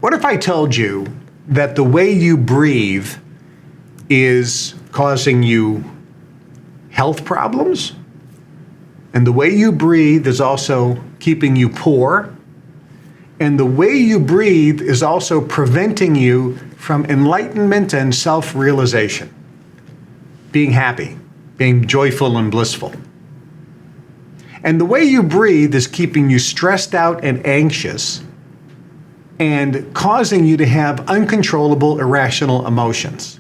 What if I told you that the way you breathe is causing you health problems, and the way you breathe is also keeping you poor, and the way you breathe is also preventing you from enlightenment and self-realization, being happy, being joyful and blissful. And the way you breathe is keeping you stressed out and anxious and causing you to have uncontrollable, irrational emotions.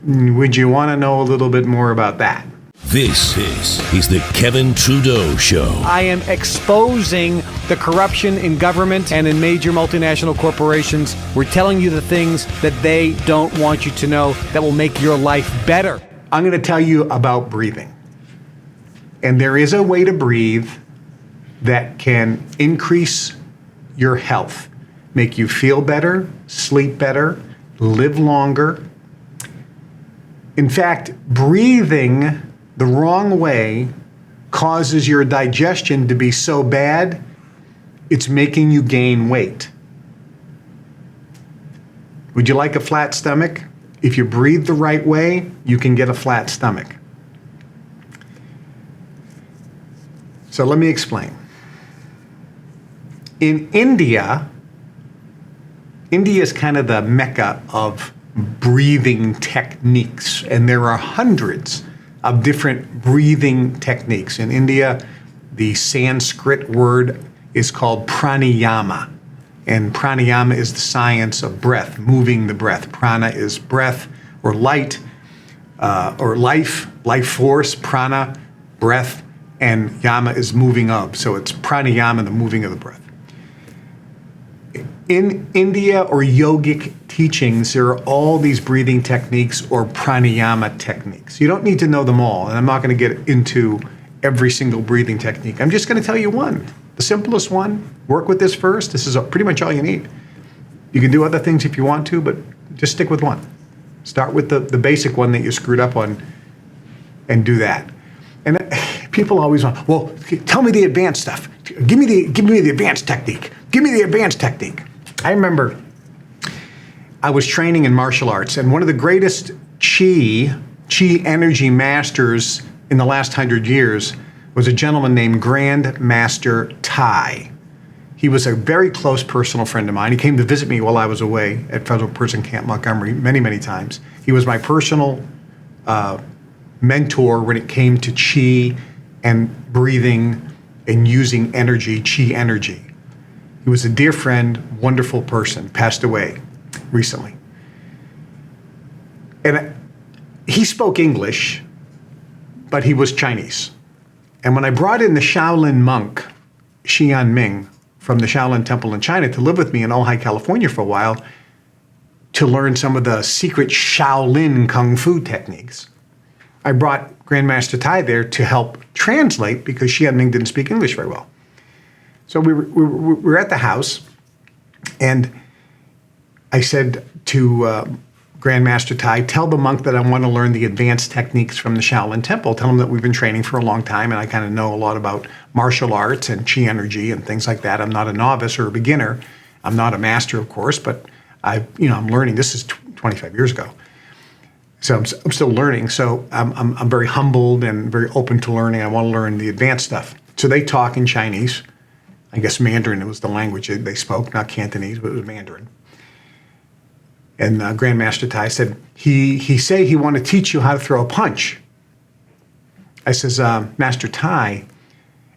Would you want to know a little bit more about that? This is the Kevin Trudeau Show. I am exposing the corruption in government and in major multinational corporations. We're telling you the things that they don't want you to know that will make your life better. I'm going to tell you about breathing. And there is a way to breathe that can increase your health, make you feel better, sleep better, live longer. In fact, breathing the wrong way causes your digestion to be so bad, it's making you gain weight. Would you like a flat stomach? If you breathe the right way, you can get a flat stomach. So let me explain. In India is kind of the mecca of breathing techniques, and there are hundreds of different breathing techniques. In India, the Sanskrit word is called pranayama, and pranayama is the science of breath, moving the breath. Prana is breath or light, or life force, prana, breath, and yama is moving of. So it's pranayama, the moving of the breath. In India or yogic teachings, there are all these breathing techniques or pranayama techniques. You don't need to know them all, and I'm not going to get into every single breathing technique. I'm just going to tell you one, the simplest one. Work with this first. This is pretty much all you need. You can do other things if you want to, but just stick with one. Start with the basic one that you screwed up on and do that. And people always want, well, tell me the advanced stuff. Give me the advanced technique. Give me the advanced technique. I remember I was training in martial arts, and one of the greatest chi energy masters in the last 100 years was a gentleman named Grand Master Tai. He was a very close personal friend of mine. He came to visit me while I was away at Federal Prison Camp Montgomery many, many times. He was my personal mentor when it came to chi and breathing and using energy, chi energy. He was a dear friend, wonderful person, passed away recently. And he spoke English, but he was Chinese. And when I brought in the Shaolin monk, Xian Ming, from the Shaolin Temple in China to live with me in Ojai, California for a while, to learn some of the secret Shaolin Kung Fu techniques, I brought Grandmaster Tai there to help translate because Xian Ming didn't speak English very well. So we were at the house, and I said to Grandmaster Tai, tell the monk that I want to learn the advanced techniques from the Shaolin Temple. Tell him that we've been training for a long time, and I kind of know a lot about martial arts and chi energy and things like that. I'm not a novice or a beginner. I'm not a master, of course, but I'm learning. This is 25 years ago. So I'm still learning. So I'm very humbled and very open to learning. I want to learn the advanced stuff. So they talk in Chinese. I guess Mandarin was the language they spoke, not Cantonese, but it was Mandarin. And Grandmaster Tai said, he say he want to teach you how to throw a punch. I says, Master Tai,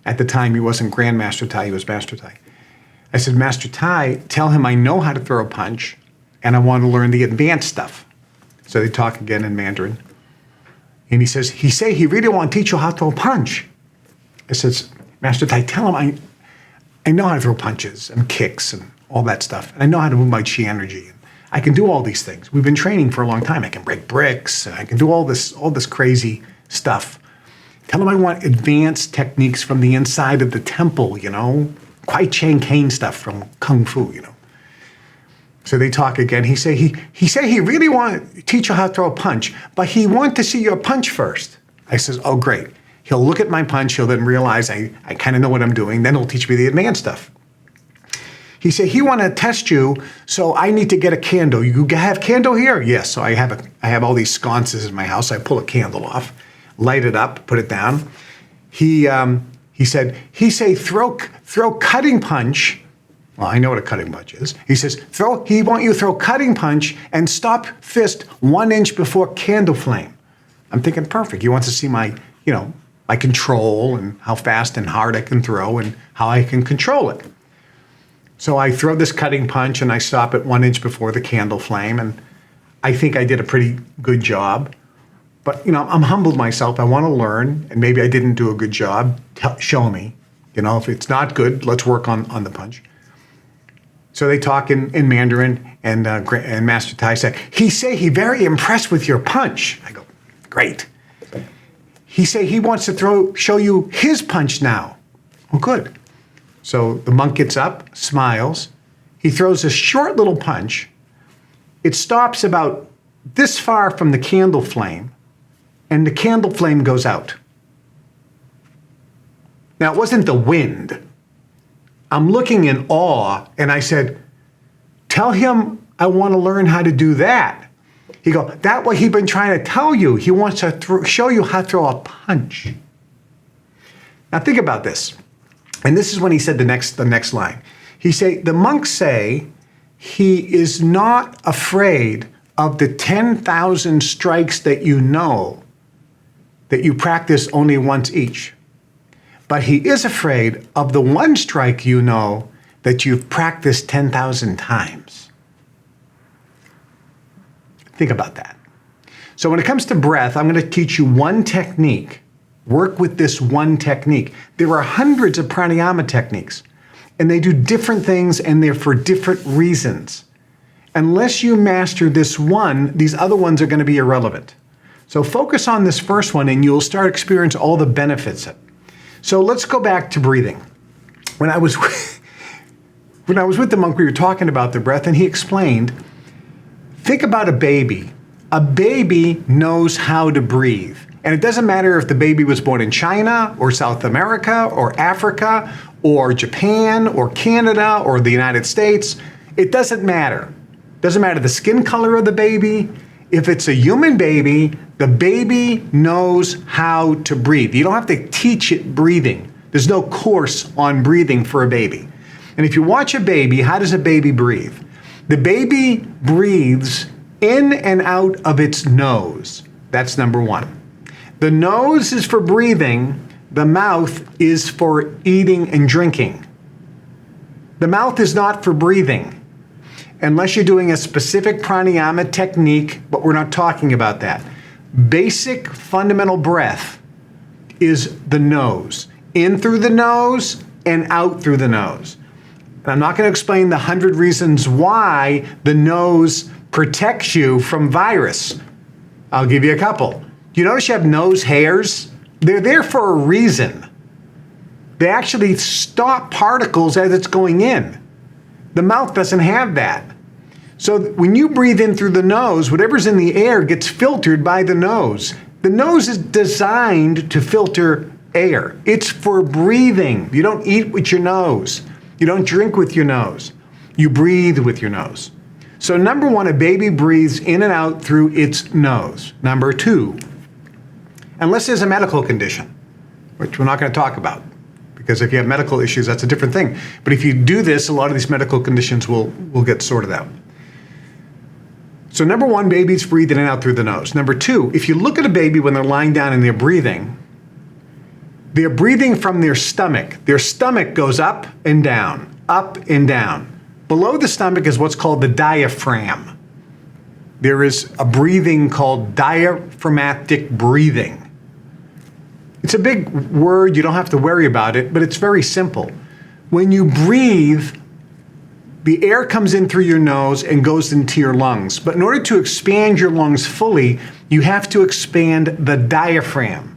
at the time he wasn't Grandmaster Tai, he was Master Tai. I said, Master Tai, tell him I know how to throw a punch and I want to learn the advanced stuff. So they talk again in Mandarin. And he says, he really want to teach you how to throw a punch. I says, Master Tai, tell him I know how to throw punches and kicks and all that stuff. And I know how to move my chi energy. I can do all these things. We've been training for a long time. I can break bricks. I can do all this crazy stuff. Tell him I want advanced techniques from the inside of the temple, Kwai Chang Caine stuff from Kung Fu, So they talk again. He say he really want to teach you how to throw a punch, but he want to see your punch first. I says, oh, great. He'll look at my punch. He'll then realize I kind of know what I'm doing. Then he'll teach me the advanced stuff. He said, he want to test you, so I need to get a candle. You have candle here? Yes. So I have all these sconces in my house. I pull a candle off, light it up, put it down. He said, throw cutting punch. Well, I know what a cutting punch is. He says, he want you to throw cutting punch and stop fist 1 inch before candle flame. I'm thinking, perfect. He wants to see my control and how fast and hard I can throw and how I can control it. So I throw this cutting punch and I stop at 1 inch before the candle flame. And I think I did a pretty good job. But, I'm humbled myself. I want to learn. And maybe I didn't do a good job. Show me. If it's not good, let's work on the punch. So they talk in Mandarin, and Master Tai said, he very impressed with your punch. I go, great. He say he wants to show you his punch now. Oh, good. So the monk gets up, smiles. He throws a short little punch. It stops about this far from the candle flame, and the candle flame goes out. Now, it wasn't the wind. I'm looking in awe, and I said, tell him I want to learn how to do that. He go, that's what he's been trying to tell you. He wants to show you how to throw a punch. Now think about this. And this is when he said the next line. The monks say he is not afraid of the 10,000 strikes that you practice only once each. But he is afraid of the one strike that you've practiced 10,000 times. Think about that. So when it comes to breath, I'm going to teach you one technique. Work with this one technique. There are hundreds of pranayama techniques, and they do different things, and they're for different reasons. Unless you master this one, these other ones are going to be irrelevant. So focus on this first one, and you'll start experiencing all the benefits of it. So let's go back to breathing. When I was with the monk, we were talking about the breath, and he explained, think about a baby. A baby knows how to breathe. And it doesn't matter if the baby was born in China or South America or Africa or Japan or Canada or the United States. It doesn't matter. It doesn't matter the skin color of the baby. If it's a human baby, the baby knows how to breathe. You don't have to teach it breathing. There's no course on breathing for a baby. And if you watch a baby, how does a baby breathe? The baby breathes in and out of its nose. That's number one. The nose is for breathing. The mouth is for eating and drinking. The mouth is not for breathing. Unless you're doing a specific pranayama technique, but we're not talking about that. Basic fundamental breath is the nose. In through the nose and out through the nose. And I'm not going to explain the 100 reasons why the nose protects you from virus. I'll give you a couple. Do you notice you have nose hairs? They're there for a reason. They actually stop particles as it's going in. The mouth doesn't have that. So when you breathe in through the nose, whatever's in the air gets filtered by the nose. The nose is designed to filter air. It's for breathing. You don't eat with your nose. You don't drink with your nose. You breathe with your nose. So number one, a baby breathes in and out through its nose. Number two, unless there's a medical condition, which we're not going to talk about, because if you have medical issues, that's a different thing. But if you do this, a lot of these medical conditions will get sorted out. So number one, babies breathe in and out through the nose. Number two, if you look at a baby when they're lying down and they're breathing from their stomach. Their stomach goes up and down, up and down. Below the stomach is what's called the diaphragm. There is a breathing called diaphragmatic breathing. It's a big word, you don't have to worry about it, but it's very simple. When you breathe, the air comes in through your nose and goes into your lungs. But in order to expand your lungs fully, you have to expand the diaphragm.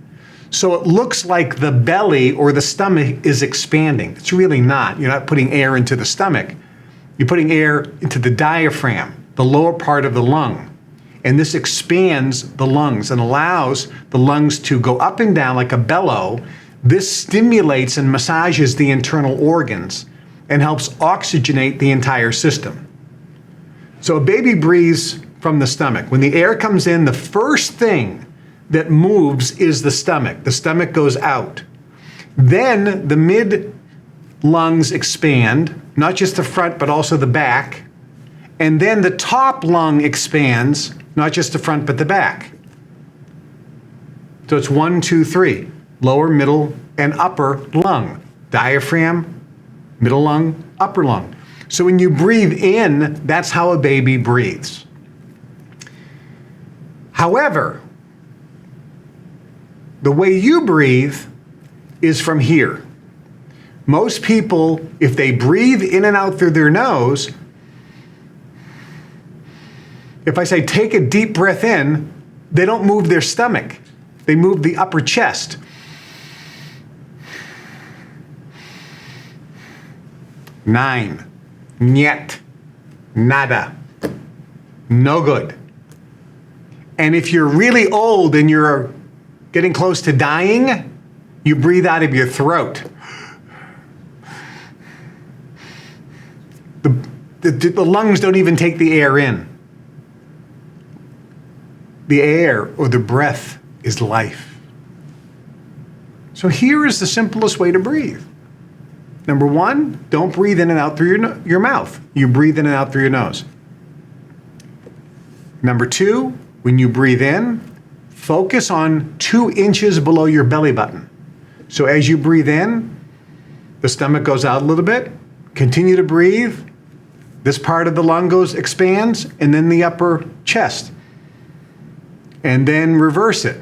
So it looks like the belly or the stomach is expanding. It's really not. You're not putting air into the stomach. You're putting air into the diaphragm, the lower part of the lung. And this expands the lungs and allows the lungs to go up and down like a bellow. This stimulates and massages the internal organs and helps oxygenate the entire system. So a baby breathes from the stomach. When the air comes in, the first thing that moves is the stomach. The stomach goes out. Then the mid lungs expand, not just the front, but also the back. And then the top lung expands, not just the front, but the back. So it's 1, 2, 3, lower, middle, and upper lung. Diaphragm, middle lung, upper lung. So when you breathe in, that's how a baby breathes. However, the way you breathe is from here. Most people, if they breathe in and out through their nose, if I say take a deep breath in, they don't move their stomach. They move the upper chest. Nine. Niet. Nada. No good. And if you're really old and you're getting close to dying, you breathe out of your throat. The lungs don't even take the air in. The air or the breath is life. So here is the simplest way to breathe. Number one, don't breathe in and out through your mouth. You breathe in and out through your nose. Number two, when you breathe in, focus on 2 inches below your belly button. So as you breathe in, the stomach goes out a little bit. Continue to breathe. This part of the lung expands, and then the upper chest. And then reverse it.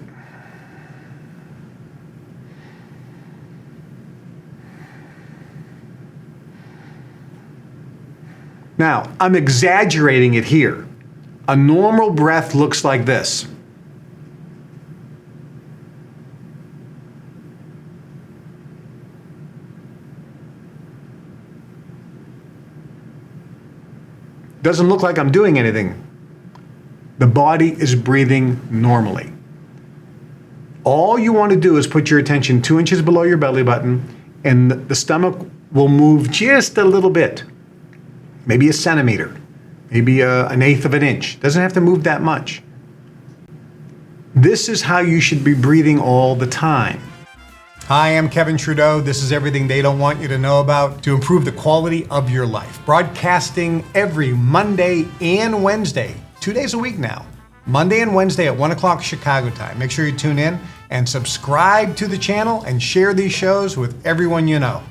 Now, I'm exaggerating it here. A normal breath looks like this. Doesn't look like I'm doing anything. The body is breathing normally. All you want to do is put your attention 2 inches below your belly button, and the stomach will move just a little bit. Maybe a centimeter, maybe an eighth of an inch. Doesn't have to move that much. This is how you should be breathing all the time. Hi, I'm Kevin Trudeau. This is everything they don't want you to know about to improve the quality of your life. Broadcasting every Monday and Wednesday, 2 days a week now. Monday and Wednesday at 1 o'clock Chicago time. Make sure you tune in and subscribe to the channel and share these shows with everyone you know.